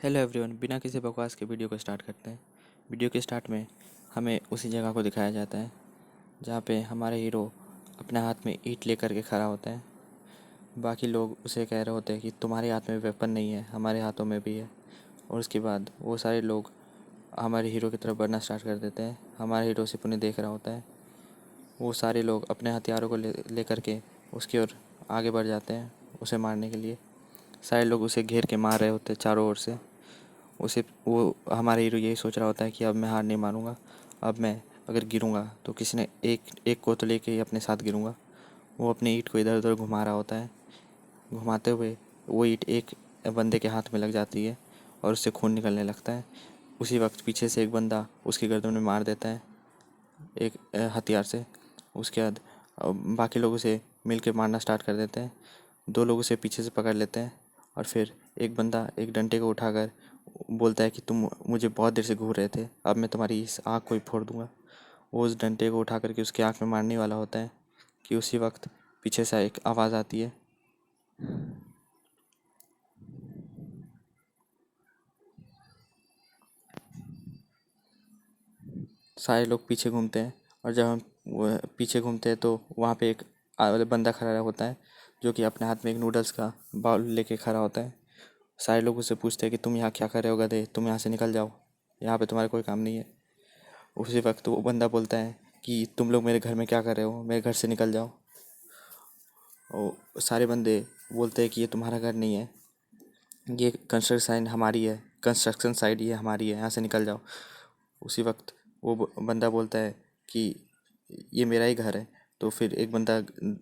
Hello everyone, बिना किसी बकवास के वीडियो को स्टार्ट करते हैं। वीडियो के स्टार्ट में हमें उसी जगह को दिखाया जाता है जहाँ पे हमारा हीरो अपने हाथ में ईंट लेकर के खड़ा होता है। बाकी लोग उसे कह रहे होते हैं कि तुम्हारे हाथ में वेपन नहीं है, हमारे हाथों में भी है। और उसके बाद वो सारे लोग हमारे हीरो की तरफ बढ़ना स्टार्ट कर देते हैं। हमारा हीरो सिर्फ उन्हें देख रहा होता है। वो सारे लोग अपने हथियारों को लेकर के उसकी ओर आगे बढ़ जाते हैं उसे मारने के लिए। सारे लोग उसे घेर के मार रहे होते हैं चारों ओर से। उसे वो हमारा हीरो यही सोच रहा होता है कि अब मैं हार नहीं मानूंगा। अब मैं अगर गिरूंगा तो किसी ने एक एक को तो लेके ही अपने साथ गिरूंगा। वो अपनी ईंट को इधर उधर घुमा रहा होता है। घुमाते हुए वो ईंट एक बंदे के हाथ में लग जाती है और उससे खून निकलने लगता है। उसी वक्त पीछे से एक बंदा उसकी गर्दन में मार देता है एक हथियार से। उसके बाद बाकी लोग उसे मिल के मारना स्टार्ट कर देते हैं। दो लोग उसे पीछे से पकड़ लेते हैं और फिर एक बंदा एक डंडे को उठाकर बोलता है कि तुम मुझे बहुत देर से घूर रहे थे, अब मैं तुम्हारी इस आँख को ही फोड़ दूंगा। वो उस डंडे को उठा करके उसकी आँख में मारने वाला होता है कि उसी वक्त पीछे से एक आवाज़ आती है। सारे लोग पीछे घूमते हैं और जब हम पीछे घूमते हैं तो वहाँ पे एक बंदा खड़ा होता है जो कि अपने हाथ में एक नूडल्स का बाउल लेके खड़ा होता है। सारे लोग उससे पूछते हैं कि तुम यहाँ क्या कर रहे हो गधे, तुम यहाँ से निकल जाओ, यहाँ पे तुम्हारा कोई काम नहीं है। उसी वक्त वो बंदा बोलता है कि तुम लोग मेरे घर में क्या कर रहे हो, मेरे घर से निकल जाओ। और सारे बंदे बोलते हैं कि ये तुम्हारा घर नहीं है, ये कंस्ट्रक्शन साइड ये हमारी है, यहाँ से निकल जाओ। उसी वक्त वो बंदा बोलता है कि ये मेरा ही घर है। तो फिर एक बंदा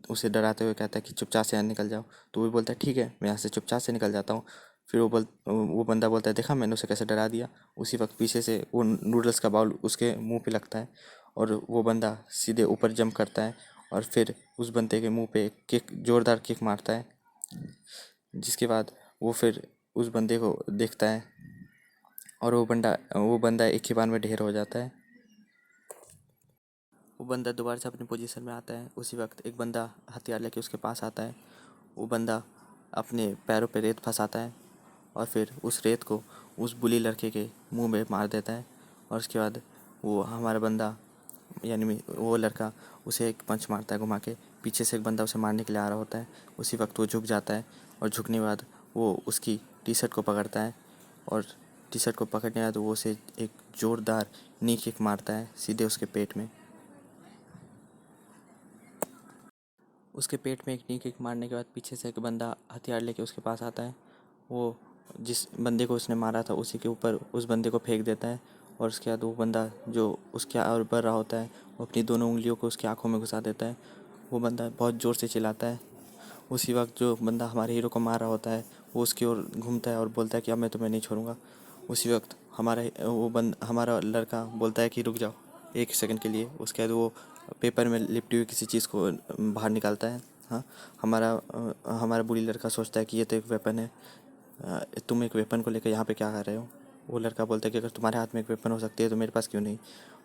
उसे डराते हुए कहता है कि चुपचाप से यहाँ निकल जाओ। तो वो बोलता है ठीक है, मैं यहाँ से चुपचाप से निकल जाता हूँ। फिर वो बंदा बोलता है देखा, मैंने उसे कैसे डरा दिया। उसी वक्त पीछे से वो नूडल्स का बाउल उसके मुंह पे लगता है और वो बंदा सीधे ऊपर जंप करता है और फिर उस बंदे के मुंह पे किक जोरदार किक मारता है। जिसके बाद वो फिर उस बंदे को देखता है और वो बंदा एक ही बार में ढेर हो जाता है। वो बंदा दोबारा से अपनी पोजीशन में आता है। उसी वक्त एक बंदा हथियार लेके उसके पास आता है। वो बंदा अपने पैरों पे रेत फंसाता है और फिर उस रेत को उस बुली लड़के के मुंह में मार देता है। और उसके बाद वो हमारा बंदा वो लड़का उसे एक पंच मारता है घुमा के। पीछे से एक बंदा उसे मारने के लिए आ रहा होता है। उसी वक्त वो झुक जाता है और झुकने के बाद वो उसकी टी शर्ट को पकड़ता है और टी शर्ट को पकड़ने के बाद वो उसे एक जोरदार नी किक मारता है सीधे उसके पेट में। उसके पेट में एक नी किक मारने के बाद पीछे से एक बंदा हथियार लेके उसके पास आता है। वो जिस बंदे को उसने मारा था उसी के ऊपर उस बंदे को फेंक देता है। और उसके बाद वो बंदा जो उसके और बढ़ रहा होता है वो अपनी दोनों उंगलियों को उसकी आंखों में घुसा देता है। वो बंदा बहुत ज़ोर से चिल्लाता है। उसी वक्त जो बंदा हमारे हीरो को मार रहा होता है वो उसकी ओर घूमता है और बोलता है कि अब मैं तुम्हें नहीं छोड़ूंगा। उसी वक्त हमारा लड़का बोलता है कि रुक जाओ एक सेकंड के लिए। उसके बाद वो पेपर में लिपटी हुई किसी चीज़ को बाहर निकालता है। हाँ, हमारा बुरी लड़का सोचता है कि ये तो एक वेपन है। तुम एक वेपन को लेकर यहाँ पे क्या कर रहे हो। वो लड़का बोलता है कि अगर तुम्हारे हाथ में एक वेपन हो सकती है तो मेरे पास क्यों नहीं।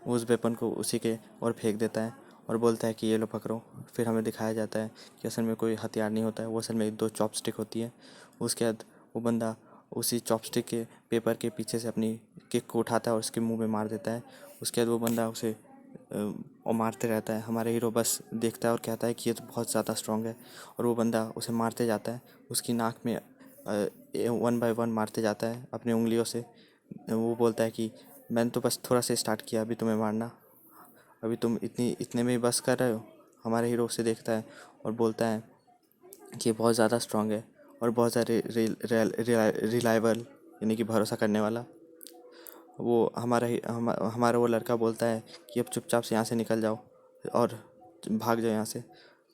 वो उस वेपन को उसी के और फेंक देता है और बोलता है कि ये लो पकड़ो। फिर हमें दिखाया जाता है कि असल में कोई हथियार नहीं होता है, वो असल में दो चॉपस्टिक होती है। उसके बाद वो बंदा उसी चॉपस्टिक के पेपर के पीछे से अपनी किक को उठाता है और उसके मुंह में मार देता है। उसके बाद वो बंदा उसे और मारते रहता है। हमारा हीरो बस देखता है और कहता है कि ये तो बहुत ज़्यादा स्ट्रांग है। और वो बंदा उसे मारते जाता है। उसकी नाक में वन बाय वन मारते जाता है अपनी उंगलियों से। वो बोलता है कि मैंने तो बस थोड़ा सा स्टार्ट किया, अभी तुम्हें मारना, अभी तुम इतने में ही बस कर रहे हो। हमारे हीरो उसे देखता है और बोलता है कि ये बहुत ज़्यादा स्ट्रांग है और बहुत ज़्यादा रिलायबल यानी कि भरोसा करने वाला। हमारा वो लड़का बोलता है कि अब चुपचाप से यहाँ से निकल जाओ और भाग जाओ यहाँ से।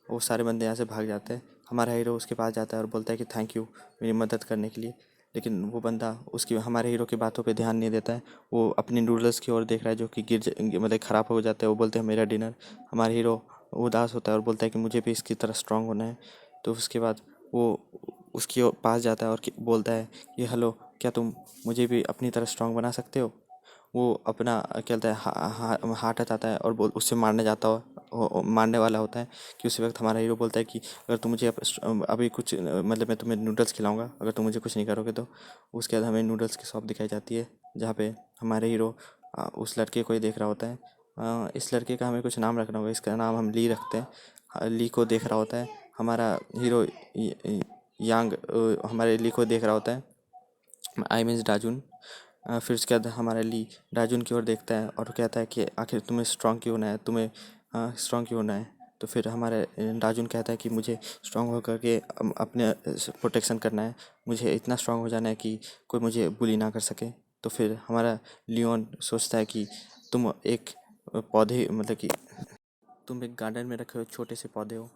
वो सारे बंदे यहाँ से भाग जाते हैं। हमारा हीरो उसके पास जाता है और बोलता है कि थैंक यू मेरी मदद करने के लिए। लेकिन वो बंदा उसकी हमारे हीरो की बातों पे ध्यान नहीं देता है। वो अपनी नूडल्स की ओर देख रहा है जो कि मतलब ख़राब हो जाता है। वो बोलते हैं मेरा डिनर। हमारा हीरो उदास होता है और बोलता है कि मुझे भी इसकी तरह स्ट्रांग होना है। तो उसके बाद वो उसके पास जाता है और बोलता है कि हेलो, क्या तुम मुझे भी अपनी तरह स्ट्रांग बना सकते हो। वो अपना क्या बोलता है हाथ हटाता है और बोल उससे मारने जाता हो मारने वाला होता है कि उसी वक्त हमारा हीरो बोलता है कि अगर तुम मुझे अभी कुछ मतलब मैं तुम्हें नूडल्स खिलाऊंगा अगर तुम मुझे कुछ नहीं करोगे तो। उसके बाद हमें नूडल्स की शॉप दिखाई जाती है जहाँ पे हमारे हीरो उस लड़के को ही देख रहा होता है। इस लड़के का हमें कुछ नाम रखना होगा, इसका नाम हम ली रखते हैं। ली को देख रहा होता है हमारा हीरो यांग, हमारे ली को देख रहा होता है, आई मीन्स डाजुन। फिर उसके बाद हमारा ली डाजुन की ओर देखता है और कहता है कि आखिर तुम्हें स्ट्रांग क्यों होना है, तुम्हें स्ट्रांग क्यों होना है। तो फिर हमारे डाजुन कहता है कि मुझे स्ट्रांग होकर के अपने प्रोटेक्शन करना है, मुझे इतना स्ट्रांग हो जाना है कि कोई मुझे बुली ना कर सके। तो फिर हमारा लियोन सोचता है कि तुम एक पौधे मतलब कि तुम एक गार्डन में रखे हुए छोटे से पौधे हो,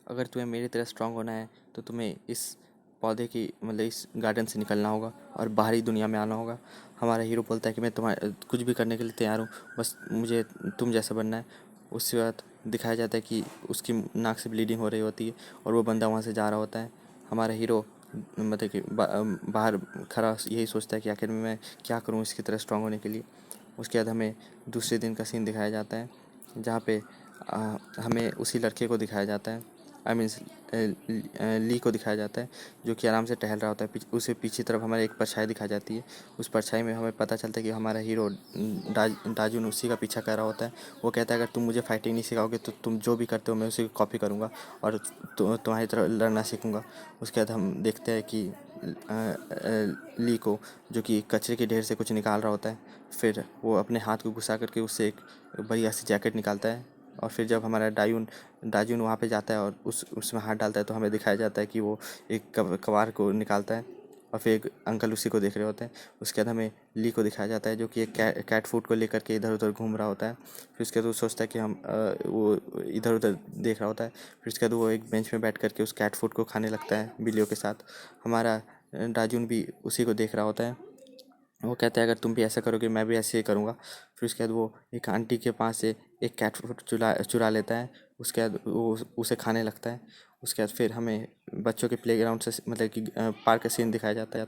अगर तुम्हें मेरी तरह स्ट्रांग होना है तो तुम्हें इस पौधे की मतलब इस गार्डन से निकलना होगा और बाहरी दुनिया में आना होगा। हमारा हीरो बोलता है कि मैं तुम्हारे कुछ भी करने के लिए तैयार हूँ, बस मुझे तुम जैसा बनना है। उसके बाद दिखाया जाता है कि उसकी नाक से ब्लीडिंग हो रही होती है और वो बंदा वहाँ से जा रहा होता है। हमारा हीरो मतलब कि बाहर खड़ा यही सोचता है कि आखिर मैं क्या करूँ इसकी तरह स्ट्रांग होने के लिए। उसके बाद हमें दूसरे दिन का सीन दिखाया जाता है जहाँ पे हमें उसी लड़के को दिखाया जाता है, आई मीन्स ली को दिखाया जाता है जो कि आराम से टहल रहा होता है। उसे पीछे तरफ हमारे एक परछाई दिखाई जाती है। उस परछाई में हमें पता चलता है कि हमारा हीरो डाजुन उसी का पीछा कर रहा होता है। वो कहता है अगर तुम मुझे फाइटिंग नहीं सिखाओगे तो तुम जो भी करते हो मैं उसी को कॉपी करूँगा और तुम्हारी तरह लड़ना सीखूँगा। उसके बाद हम देखते हैं कि ली को जो कि कचरे के ढेर से कुछ निकाल रहा होता है, फिर वो अपने हाथ को घुसा करके उससे एक बढ़िया सी जैकेट निकालता है। और फिर जब हमारा डाजुन वहाँ पे जाता है और उसमें हाथ डालता है तो हमें दिखाया जाता है कि वो एक कबाड़ को निकालता है और फिर एक अंकल उसी को देख रहे होते हैं। उसके बाद हमें ली को दिखाया जाता है जो कि एक कैट फूड को लेकर के इधर उधर घूम रहा होता है। फिर उसके बाद वो सोचता है कि वो इधर उधर देख रहा होता है। फिर उसके बाद वो एक बेंच में बैठ करके उस कैट फूड को खाने लगता है बिल्लियों के साथ। हमारा डाजुन भी उसी को देख रहा होता है। वो कहता है अगर तुम भी ऐसा करोगे मैं भी ऐसे ही करूँगा। फिर उसके बाद वो एक आंटी के पास से एक कैट फूड चुरा चुरा लेता है। उसके बाद वो उसे खाने लगता है। उसके बाद फिर हमें बच्चों के प्लेग्राउंड से मतलब कि पार्क का सीन दिखाया जाता है।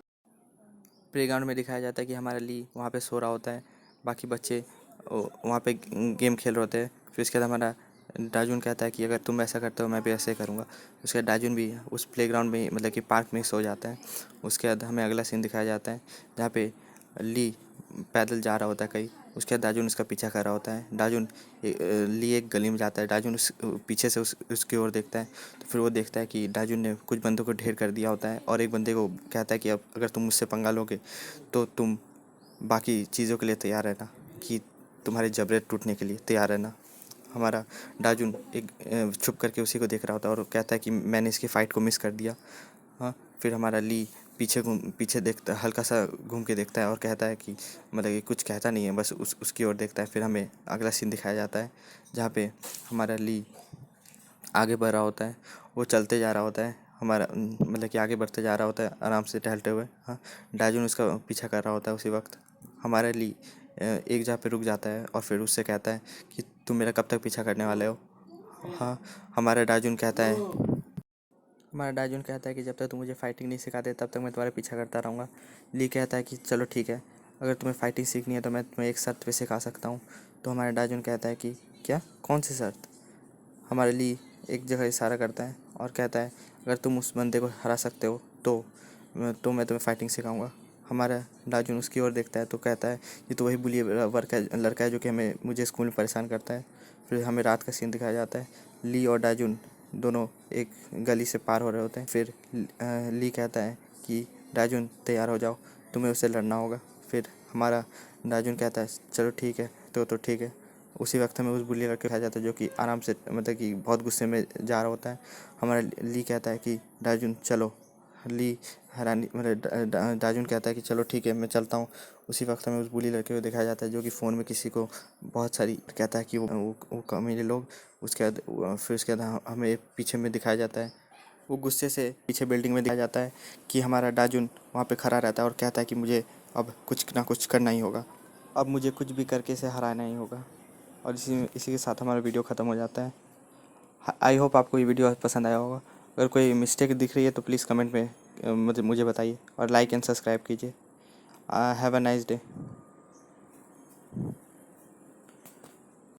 प्लेग्राउंड में दिखाया जाता है कि हमारा ली वहाँ पे सो रहा होता है, बाकी बच्चे वहाँ पे गेम खेल रहे होते हैं। फिर उसके बाद हमारा डाजुन कहता है कि अगर तुम ऐसा करते हो मैं भी ऐसे ही करूँगा। उसके बाद डाजुन भी उस प्लेग्राउंड में मतलब कि पार्क में सो जाता है। उसके बाद हमें अगला सीन दिखाया जाता है जहाँ पे ली पैदल जा रहा होता है कहीं। उसके बाद डाजुन उसका पीछा कर रहा होता है। डाजुन ली एक गली में जाता है। डाजुन उस पीछे से उसकी ओर देखता है तो फिर वो देखता है कि डाजुन ने कुछ बंदों को ढेर कर दिया होता है और एक बंदे को कहता है कि अब अगर तुम मुझसे पंगा लोगे तो तुम बाकी चीज़ों के लिए तैयार रहना, कि तुम्हारे जबड़े टूटने के लिए तैयार रहना। हमारा डाजुन एक छुप करके उसी को देख रहा होता है और कहता है कि मैंने इसकी फ़ाइट को मिस कर दिया। हाँ, फिर हमारा ली पीछे देखता है, हल्का सा घूम के देखता है और कहता है कि मतलब कि कुछ कहता नहीं है, बस उसकी ओर देखता है। फिर हमें अगला सीन दिखाया जाता है जहाँ पे हमारा ली आगे बढ़ रहा होता है। वो चलते जा रहा होता है, हमारा मतलब कि आगे बढ़ते जा रहा होता है आराम से टहलते हुए। हाँ, डाजुन उसका पीछा कर रहा होता है उसी वक्त। हमारे ली एक जगह पे रुक जाता है और फिर उससे कहता है कि तुम मेरा कब तक पीछा करने वाले हो। हाँ, हमारा डाजुन कहता है हमारा डाजुन कहता है कि जब तक तुम मुझे फाइटिंग नहीं सिखाते तब तक मैं तुम्हारा पीछा करता रहूँगा। ली कहता है कि चलो ठीक है, अगर तुम्हें फाइटिंग सीखनी है तो मैं तुम्हें एक शर्त पे सिखा सकता हूँ। तो हमारा डाजुन कहता है कि क्या, कौन सी शर्त। हमारे लिए एक जगह इशारा करता है और कहता है अगर तुम उस बंदे को हरा सकते हो तो मैं तुम्हें फाइटिंग सिखाऊंगा। हमारा डाजुन उसकी ओर देखता है तो कहता है ये तो वही बुली वर्क है लड़का है जो कि मुझे स्कूल में परेशान करता है। फिर हमें रात का सीन दिखाया जाता है। ली और डाजुन दोनों एक गली से पार हो रहे होते हैं। फिर ली कहता है कि डाजुन तैयार हो जाओ, तुम्हें उससे लड़ना होगा। फिर हमारा डाजुन कहता है चलो ठीक है, तो ठीक है। उसी वक्त हमें उस बुल्ली लड़के को उठाया जाता है जो कि आराम से मतलब कि बहुत गुस्से में जा रहा होता है। हमारा ली कहता है कि डाजुन चलो। ली हैरानी मतलब डाजुन कहता है कि चलो ठीक है मैं चलता हूँ। उसी वक्त हमें उस बुली लड़के को दिखाया जाता है जो कि फ़ोन में किसी को बहुत सारी कहता है कि वो कमीने लोग। उसके बाद फिर उसके बाद हमें पीछे में दिखाया जाता है, वो गुस्से से पीछे बिल्डिंग में दिखाया जाता है कि हमारा डाजुन वहाँ पे खड़ा रहता है और कहता है कि मुझे अब कुछ ना कुछ करना ही होगा, अब मुझे कुछ भी करके इसे हराना ही होगा। और इसी के साथ हमारा वीडियो ख़त्म हो जाता है। आई होप आपको ये वीडियो पसंद आया होगा। अगर कोई मिस्टेक दिख रही है तो प्लीज़ कमेंट में मतलब मुझे बताइए और लाइक एंड सब्सक्राइब कीजिए। Have a nice day.